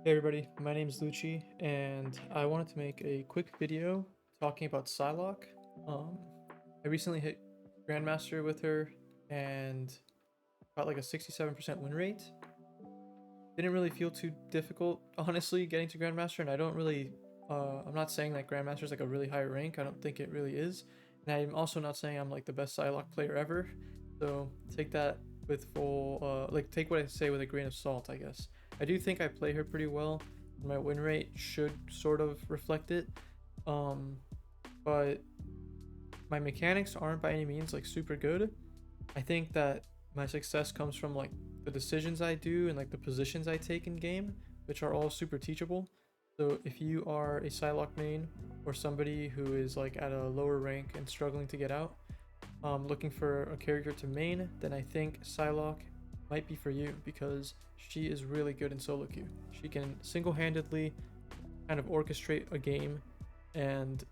Hey everybody, my name is Lucci, and I wanted to make a quick video talking about Psylocke. Um, I recently hit Grandmaster with her and got like a 67% win rate. Didn't really feel too difficult, honestly, getting to Grandmaster, and I don't really, I'm not saying that Grandmaster is like a really high rank, I don't think it really is. And I'm also not saying I'm like the best Psylocke player ever, so take that with take what I say with a grain of salt, I guess. I do think I play her pretty well. My win rate should sort of reflect it. Um, but my mechanics aren't by any means like super good. I think that my success comes from like the decisions I do and like the positions I take in game, which are all super teachable. So if you are a Psylocke main or somebody who is like at a lower rank and struggling to get out, looking for a character to main, then I think Psylocke might be for you because she is really good in solo queue. She can single-handedly kind of orchestrate a game and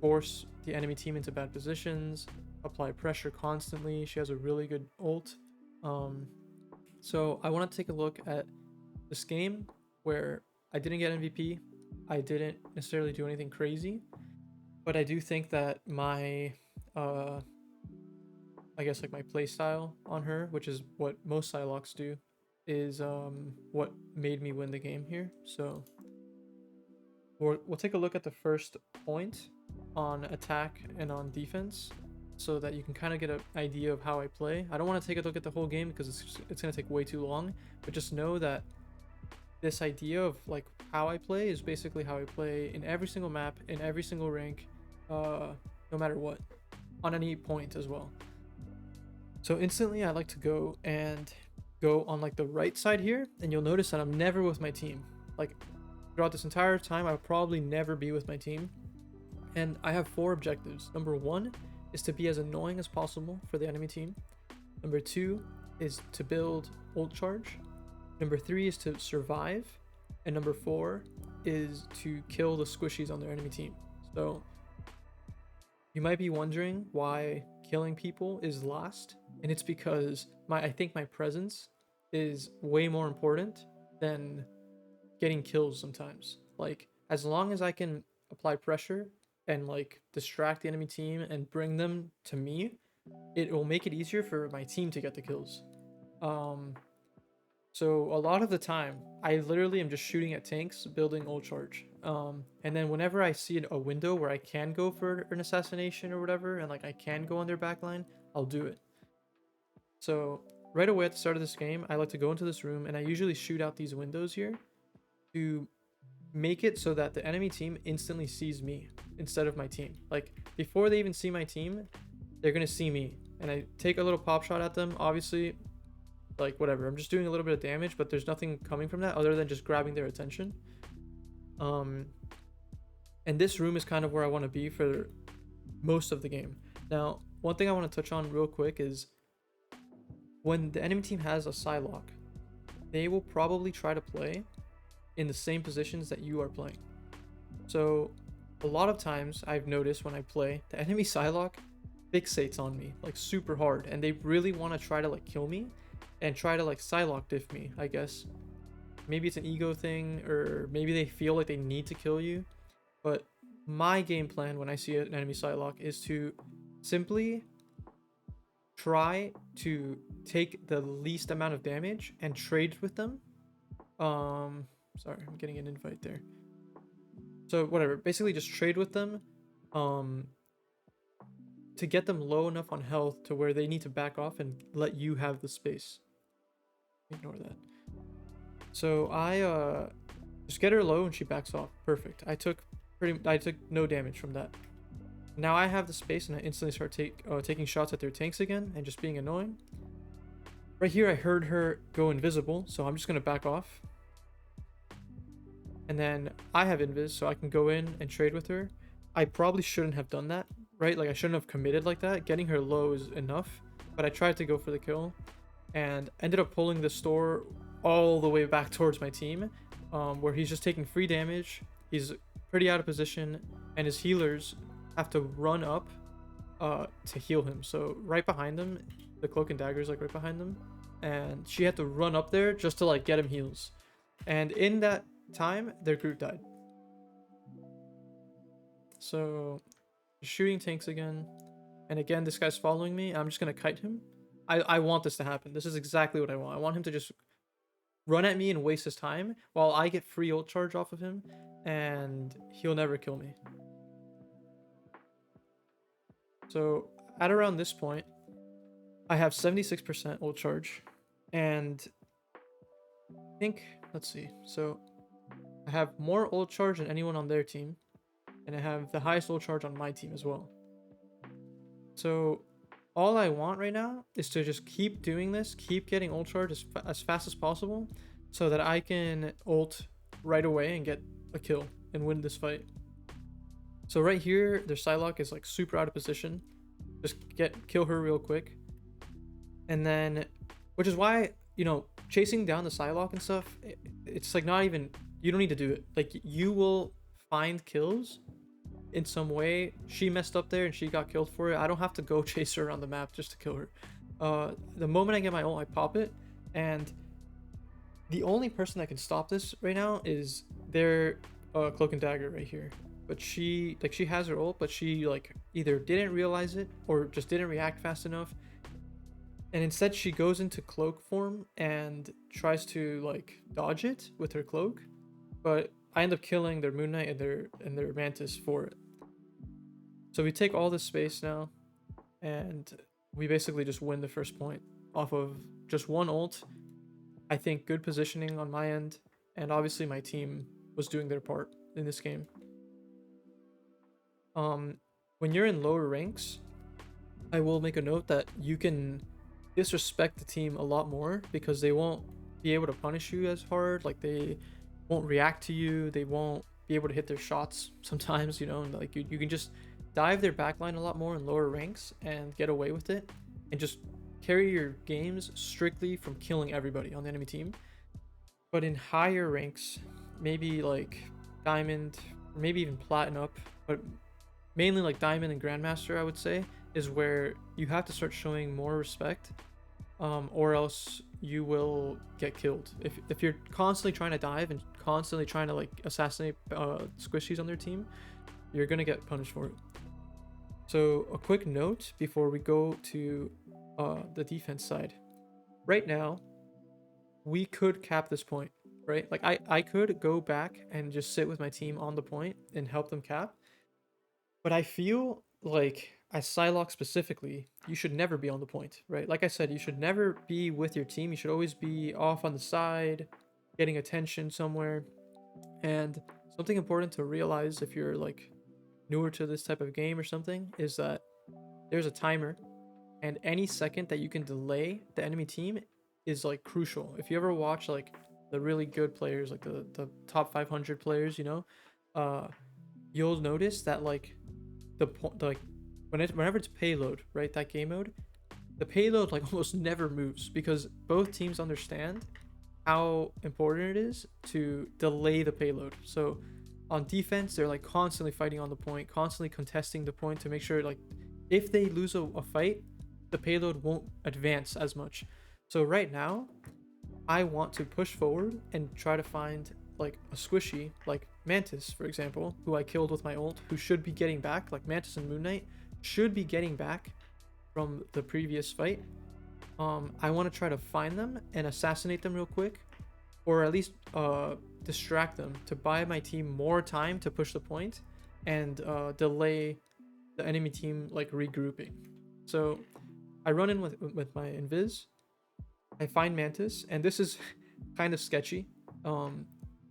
force the enemy team into bad positions, apply pressure constantly. She has a really good ult. Um, so I want to take a look at this game where I didn't get MVP. I didn't necessarily do anything crazy, but I do think that my I guess like my play style on her, which is what most Psylocks do, is what made me win the game here. So we'll take a look at the first point on attack and on defense so that you can kind of get an idea of how I play. I don't want to take a look at the whole game because it's going to take way too long, but just know that this idea of like how I play is basically how I play in every single map, in every single rank, no matter what, on any point as well. So instantly I like to go on like the right side here, and you'll notice that I'm never with my team. Like throughout this entire time, I'll probably never be with my team. And I have 4 objectives. Number 1 is to be as annoying as possible for the enemy team. Number 2 is to build ult charge. Number 3 is to survive. And number 4 is to kill the squishies on their enemy team. So you might be wondering why killing people is last, and it's because I think my presence is way more important than getting kills sometimes. Like as long as I can apply pressure and like distract the enemy team and bring them to me, it will make it easier for my team to get the kills. Um so a lot of the time, I literally am just shooting at tanks, building ult charge. And then whenever I see a window where I can go for an assassination or whatever, and like I can go on their backline, I'll do it. So right away at the start of this game, I like to go into this room and I usually shoot out these windows here to make it so that the enemy team instantly sees me instead of my team. Like before they even see my team, they're gonna see me. And I take a little pop shot at them, obviously like whatever, I'm just doing a little bit of damage, but there's nothing coming from that other than just grabbing their attention. And this room is kind of where I want to be for most of the game. Now one thing I want to touch on real quick is when the enemy team has a Psylocke, they will probably try to play in the same positions that you are playing. So a lot of times I've noticed when I play, the enemy Psylocke fixates on me like super hard, and they really want to try to like kill me and try to like Psylocke diff me, I guess. Maybe it's an ego thing, or maybe they feel like they need to kill you. But my game plan when I see an enemy Psylocke is to simply try to take the least amount of damage and trade with them. Sorry, I'm getting an invite there. So whatever, basically just trade with them to get them low enough on health to where they need to back off and let you have the space. Ignore that. So I just get her low and she backs off. Perfect. I took no damage from that. Now I have the space and I instantly start taking shots at their tanks again and just being annoying. Right here I heard her go invisible, so I'm just gonna back off. And then I have invis, so I can go in and trade with her. I probably shouldn't have done that, right? Like I shouldn't have committed like that. Getting her low is enough, but I tried to go for the kill and ended up pulling the store all the way back towards my team, where he's just taking free damage. He's pretty out of position, and his healers have to run up to heal him. So right behind them, the cloak and dagger is like right behind them, and she had to run up there just to like get him heals. And in that time, their group died. So shooting tanks again. And again, this guy's following me. I'm just going to kite him. I want this to happen. This is exactly what I want. I want him to just run at me and waste his time while I get free ult charge off of him, and he'll never kill me. So at around this point, I have 76% ult charge, and I think, let's see. So I have more ult charge than anyone on their team, and I have the highest ult charge on my team as well. So all I want right now is to just keep doing this, keep getting ult charge as fast as possible, so that I can ult right away and get a kill and win this fight. So right here, their Psylocke is like super out of position. Just kill her real quick. And then, which is why, you know, chasing down the Psylocke and stuff, it's like not even, you don't need to do it. Like, you will find kills in some way. She messed up there and she got killed for it. I don't have to go chase her around the map just to kill her. The moment I get my ult, I pop it, and the only person that can stop this right now is their Cloak and Dagger right here. But she has her ult, but she like either didn't realize it or just didn't react fast enough, and instead she goes into cloak form and tries to like dodge it with her cloak, but I end up killing their Moon Knight and their Mantis for it. So we take all this space now, and we basically just win the first point off of just one ult. I think good positioning on my end, and obviously my team was doing their part in this game. When you're in lower ranks, I will make a note that you can disrespect the team a lot more because they won't be able to punish you as hard. Like, they won't react to you, they won't be able to hit their shots sometimes, you know, and like you can just dive their backline a lot more in lower ranks and get away with it and just carry your games strictly from killing everybody on the enemy team. But in higher ranks, maybe like Diamond, or maybe even Platinum up, but mainly like Diamond and Grandmaster, I would say, is where you have to start showing more respect, or else you will get killed. If you're constantly trying to dive and constantly trying to like assassinate squishies on their team, you're gonna get punished for it. So a quick note before we go to the defense side. Right now, we could cap this point, right? Like I could go back and just sit with my team on the point and help them cap. But I feel like, as Psylocke specifically, you should never be on the point, right? Like I said, you should never be with your team. You should always be off on the side, getting attention somewhere. And something important to realize if you're like newer to this type of game or something is that there's a timer, and any second that you can delay the enemy team is like crucial. If you ever watch like the really good players, like the top 500 players, you know, you'll notice that like whenever it's payload, right, that game mode, the payload like almost never moves because both teams understand how important it is to delay the payload. So on defense, they're like constantly fighting on the point, constantly contesting the point to make sure like if they lose a fight, the payload won't advance as much. So right now, I want to push forward and try to find like a squishy, like Mantis, for example, who I killed with my ult, who should be getting back, like Mantis and Moon Knight should be getting back from the previous fight. I want to try to find them and assassinate them real quick, or at least distract them to buy my team more time to push the point and delay the enemy team like regrouping. So I run in with my invis, I find Mantis, and this is kind of sketchy.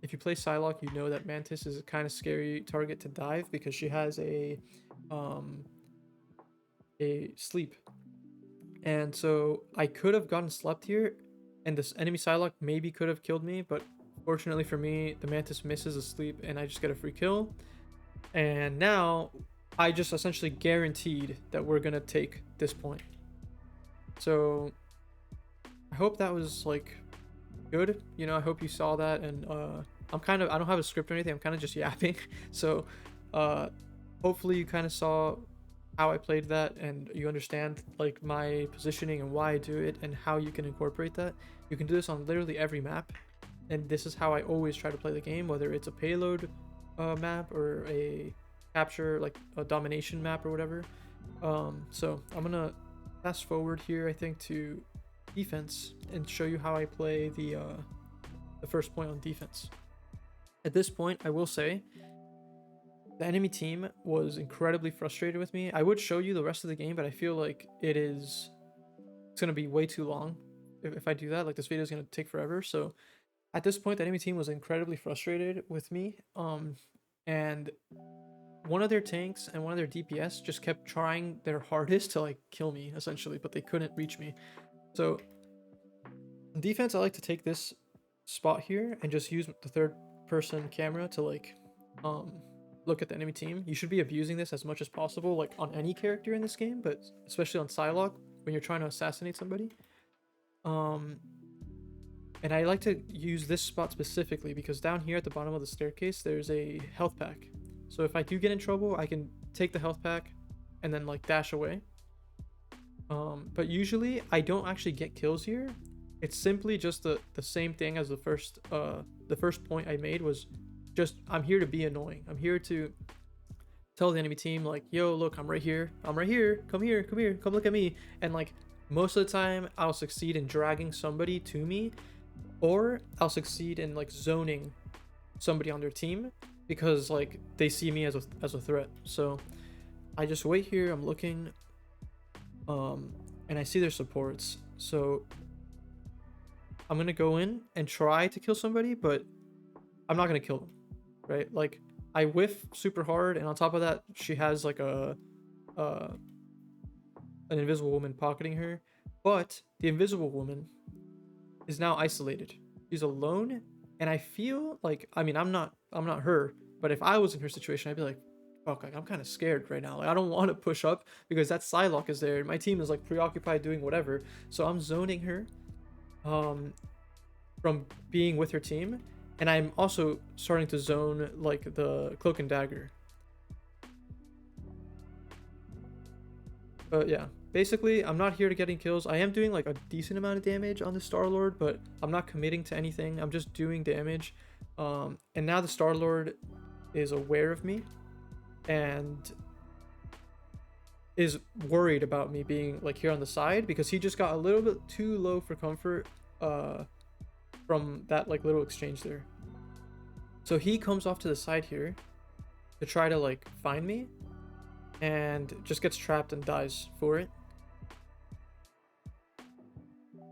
If you play Psylocke, you know that Mantis is a kind of scary target to dive because she has a sleep. And so I could have gotten slept here, and this enemy Psylocke maybe could have killed me, but fortunately for me, the Mantis misses a sleep, and I just get a free kill. And now I just essentially guaranteed that we're gonna take this point. So I hope that was like good, you know. I hope you saw that, and I don't have a script or anything, I'm kind of just yapping. So hopefully you kind of saw how I played that and you understand like my positioning and why I do it and how you can incorporate that. You can do this on literally every map. and this is how I always try to play the game, whether it's a payload map or a capture, like a domination map or whatever. So I'm gonna fast forward here, I think, to defense and show you how I play the first point on defense. At this point, I will say the enemy team was incredibly frustrated with me. I would show you the rest of the game, but I feel like it's gonna be way too long if I do that. Like, this video is gonna take forever. So at this point, the enemy team was incredibly frustrated with me. And one of their tanks and one of their DPS just kept trying their hardest to like kill me essentially, but they couldn't reach me. So in defense, I like to take this spot here and just use the third person camera to like look at the enemy team. You should be abusing this as much as possible, like on any character in this game, but especially on Psylocke when you're trying to assassinate somebody. And I like to use this spot specifically because down here at the bottom of the staircase, there's a health pack. So if I do get in trouble, I can take the health pack and then like dash away. But usually I don't actually get kills here. It's simply just the same thing as the first point I made was just, I'm here to be annoying. I'm here to tell the enemy team like, yo, look, I'm right here. I'm right here. Come here. Come here. Come look at me. And like most of the time I'll succeed in dragging somebody to me, or I'll succeed in like zoning somebody on their team because like they see me as a threat. So I just wait here. I'm looking, and I see their supports. So I'm gonna go in and try to kill somebody, but I'm not gonna kill them, right? Like I whiff super hard, and on top of that, she has like an invisible woman pocketing her. But the invisible woman is now isolated. She's alone, and I feel like, I mean, I'm not her, but if I was in her situation, I'd be like, fuck, like I'm kind of scared right now. Like I don't want to push up because that Psylocke is there, and my team is like preoccupied doing whatever. So I'm zoning her, from being with her team, and I'm also starting to zone like the cloak and dagger. But yeah, basically I'm not here to getting kills. I am doing like a decent amount of damage on the Star-Lord, but I'm not committing to anything. I'm just doing damage. And now the Star-Lord is aware of me and is worried about me being like here on the side because he just got a little bit too low for comfort from that like little exchange there. So he comes off to the side here to try to like find me, and just gets trapped and dies for it.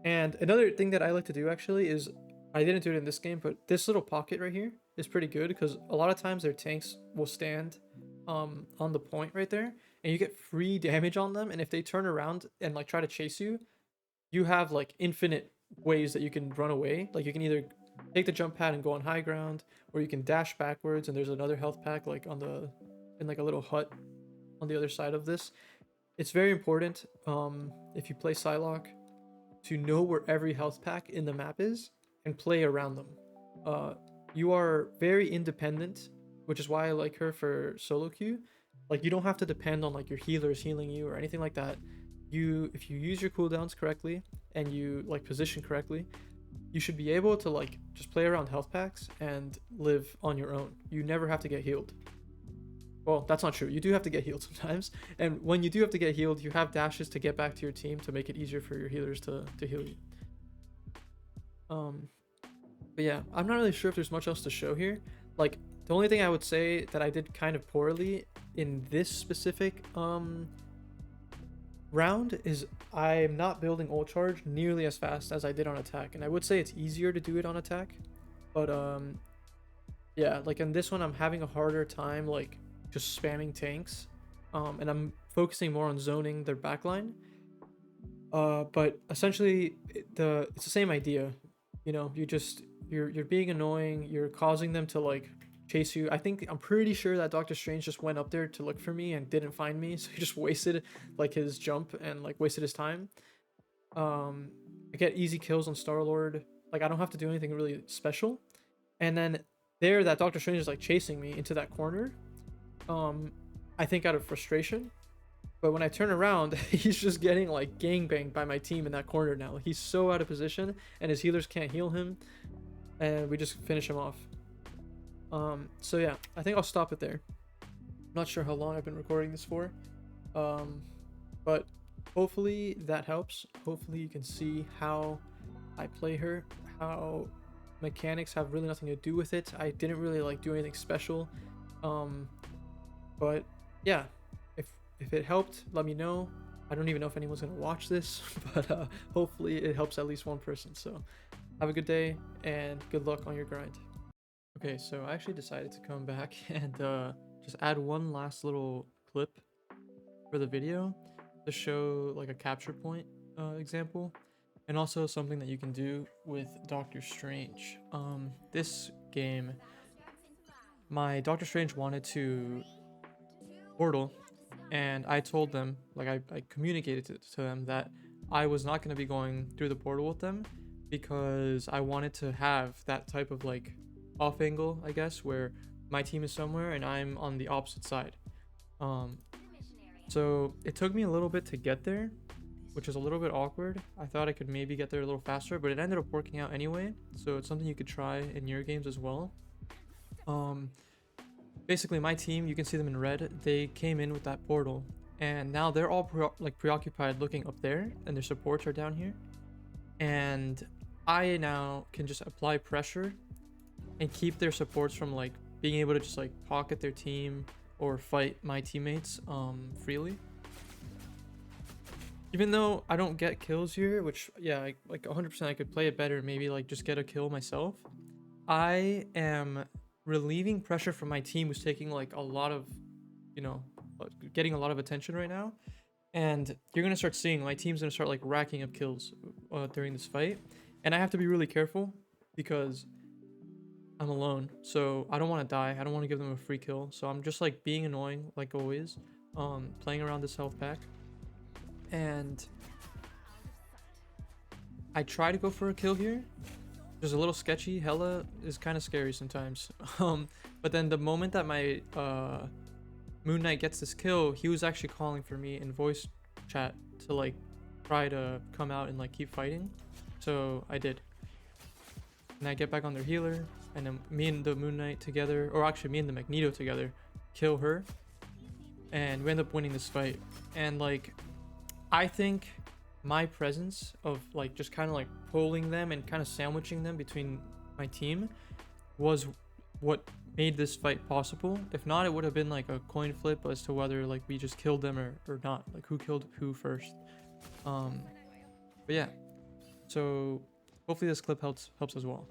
And another thing that I like to do actually is, I didn't do it in this game, but this little pocket right here is pretty good because a lot of times their tanks will stand on the point right there, and you get free damage on them. And if they turn around and like try to chase you, you have like infinite ways that you can run away. Like you can either take the jump pad and go on high ground, or you can dash backwards, and there's another health pack like in like a little hut on the other side of this. It's very important if you play Psylocke to know where every health pack in the map is and play around them. You are very independent, which is why I like her for solo queue. Like you don't have to depend on like your healers healing you or anything like that. If you use your cooldowns correctly and you like position correctly, you should be able to like just play around health packs and live on your own. You never have to get healed. Well, that's not true. You do have to get healed sometimes. And when you do have to get healed, you have dashes to get back to your team to make it easier for your healers to heal you. But yeah, I'm not really sure if there's much else to show here. Like, the only thing I would say that I did kind of poorly in this specific round is I'm not building ult charge nearly as fast as I did on attack. And I would say it's easier to do it on attack. But yeah, like in this one, I'm having a harder time like just spamming tanks, and I'm focusing more on zoning their backline. But essentially it's the same idea, you know. You're being annoying, you're causing them to like chase you. I'm pretty sure that Doctor Strange just went up there to look for me and didn't find me, so he just wasted like his jump and like wasted his time. I get easy kills on Star-Lord. Like I don't have to do anything really special. And then there, that Doctor Strange is like chasing me into that corner, I think out of frustration. But when I turn around, he's just getting like gangbanged by my team in that corner now. He's so out of position and his healers can't heal him. and we just finish him off. So yeah, I think I'll stop it there. Not sure how long I've been recording this for, but hopefully that helps. Hopefully you can see how I play her, how mechanics have really nothing to do with it. I didn't really like do anything special, but yeah, if it helped, let me know. I don't even know if anyone's gonna watch this, but hopefully it helps at least one person. So have a good day and good luck on your grind. Okay, so I actually decided to come back and just add one last little clip for the video to show like a capture point example, and also something that you can do with Doctor Strange. This game, my Doctor Strange wanted to portal, and I told them, like I communicated to them that I was not going to be going through the portal with them because I wanted to have that type of like off angle, I guess, where my team is somewhere and I'm on the opposite side. So it took me a little bit to get there, which is a little bit awkward. I thought I could maybe get there a little faster, but it ended up working out anyway. So it's something you could try in your games as well. Basically my team, you can see them in red, they came in with that portal, and now they're all preoccupied looking up there, and their supports are down here, and I now can just apply pressure and keep their supports from like being able to just like pocket their team or fight my teammates freely. Even though I don't get kills here, which yeah, like 100% I could play it better, maybe like just get a kill myself, I am relieving pressure from my team, who's taking like a lot of, getting a lot of attention right now. And you're gonna start seeing my team's gonna start like racking up kills during this fight, and I have to be really careful because I'm alone, so I don't want to die. I don't want to give them a free kill, so I'm just like being annoying like always, playing around this health pack, and I try to go for a kill here. Just a little sketchy. Hella is kind of scary sometimes. But then the moment that my Moon Knight gets this kill, he was actually calling for me in voice chat to like try to come out and like keep fighting. So I did. And I get back on their healer, and then me and the Moon Knight together, or actually me and the Magneto together, kill her, and we end up winning this fight. And like, I think my presence of like just kind of like pulling them and kind of sandwiching them between my team was what made this fight possible. If not, it would have been like a coin flip as to whether like we just killed them or not, like who killed who first. But yeah, so hopefully this clip helps as well.